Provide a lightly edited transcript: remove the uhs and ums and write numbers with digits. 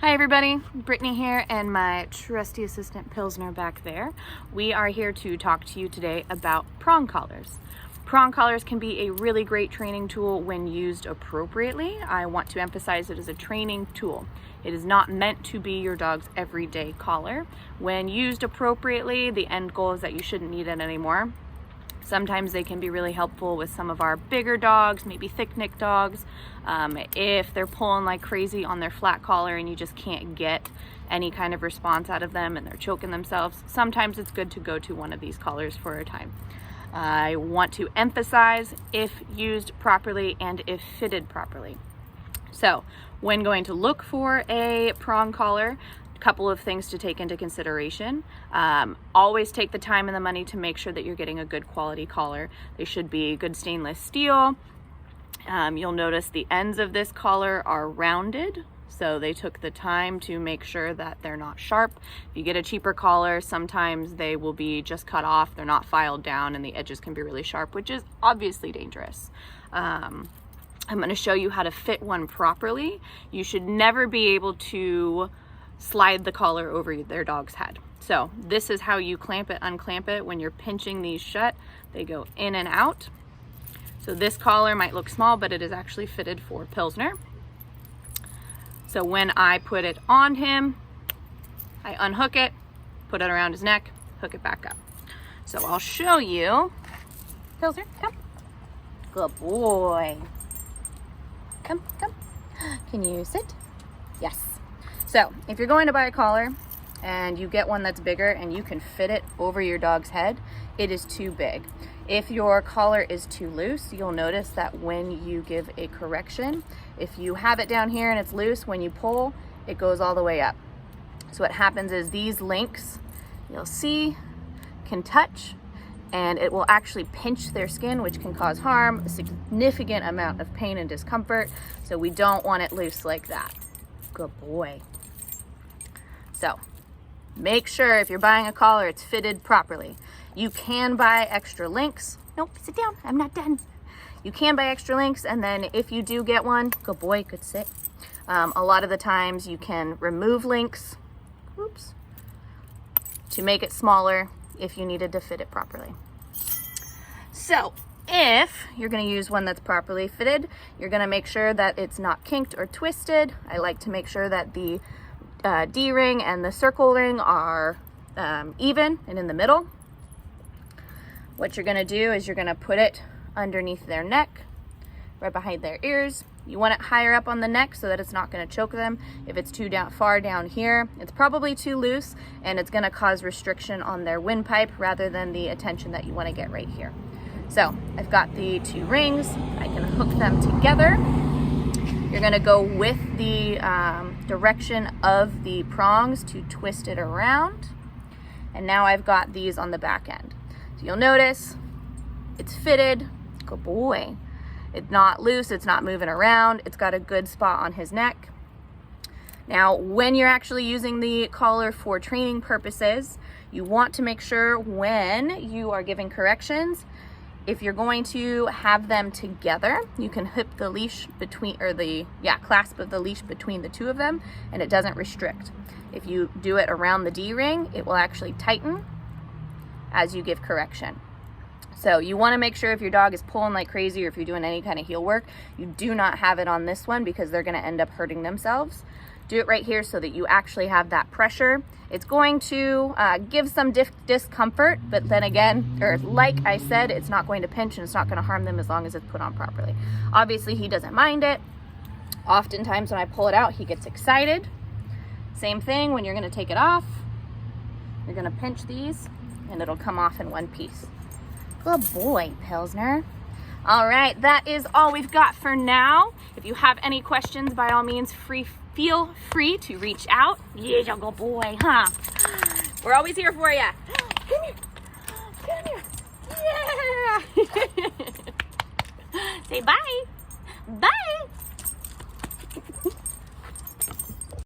Hi everybody, Brittany here and my trusty assistant Pilsner back there. We are here to talk to you today about prong collars. Prong collars can be a really great training tool when used appropriately. I want to emphasize it as a training tool. It is not meant to be your dog's everyday collar. When used appropriately, the end goal is that you shouldn't need it anymore. Sometimes they can be really helpful with some of our bigger dogs, maybe thick-neck dogs. If they're pulling like crazy on their flat collar and you just can't get any kind of response out of them and they're choking themselves, sometimes it's good to go to one of these collars for a time. I want to emphasize if used properly and if fitted properly. So when going to look for a prong collar, couple of things to take into consideration. Always take the time and the money to make sure that you're getting a good quality collar. They should be good stainless steel. You'll notice the ends of this collar are rounded, so they took the time to make sure that they're not sharp. If you get a cheaper collar, sometimes they will be just cut off, they're not filed down, and the edges can be really sharp, which is obviously dangerous. I'm going to show you how to fit one properly. You should never be able to slide the collar over their dog's head. So this is how you clamp it, unclamp it. When you're pinching these shut, they go in and out. So this collar might look small, but it is actually fitted for Pilsner. So when I put it on him, I unhook it, put it around his neck, hook it back up. So I'll show you. Pilsner, come. Good boy. Come, come. Can you sit? Yes. So if you're going to buy a collar and you get one that's bigger and you can fit it over your dog's head, it is too big. If your collar is too loose, you'll notice that when you give a correction, if you have it down here and it's loose, when you pull, it goes all the way up. So what happens is these links, you'll see, can touch and it will actually pinch their skin, which can cause harm, a significant amount of pain and discomfort. So we don't want it loose like that. Good boy. So make sure if you're buying a collar, it's fitted properly. You can buy extra links. Nope, sit down, I'm not done. You can buy extra links, and then if you do get one, good boy, good sit. A lot of the times you can remove links, whoops, to make it smaller if you needed to fit it properly. So if you're going to use one that's properly fitted, you're going to make sure that it's not kinked or twisted. I like to make sure that the D-ring and the circle ring are even and in the middle. What you're going to do is you're going to put it underneath their neck, right behind their ears. You want it higher up on the neck so that it's not going to choke them. If it's too far down here, it's probably too loose and it's going to cause restriction on their windpipe rather than the attention that you want to get right here. So I've got the two rings. I can hook them together. You're going to go with the direction of the prongs to twist it around. And now I've got these on the back end. So you'll notice it's fitted. Good boy. It's not loose. It's not moving around. It's got a good spot on his neck. Now, when you're actually using the collar for training purposes, you want to make sure when you are giving corrections, if you're going to have them together, you can hook the leash between, or the clasp of the leash between the two of them, and it doesn't restrict. If you do it around the D-ring, it will actually tighten as you give correction. So you want to make sure if your dog is pulling like crazy or if you're doing any kind of heel work, you do not have it on this one because they're going to end up hurting themselves. Do it right here so that you actually have that pressure. It's going to give some discomfort, but then again, or like I said, it's not going to pinch and it's not going to harm them as long as it's put on properly. Obviously, he doesn't mind it. Oftentimes when I pull it out, he gets excited. Same thing when you're going to take it off. You're going to pinch these and it'll come off in one piece. Good boy, Pilsner. All right, that is all we've got for now. If you have any questions, by all means, feel free to reach out. Yeah, good boy, huh? We're always here for you. Come here. Come here. Yeah. Say bye. Bye.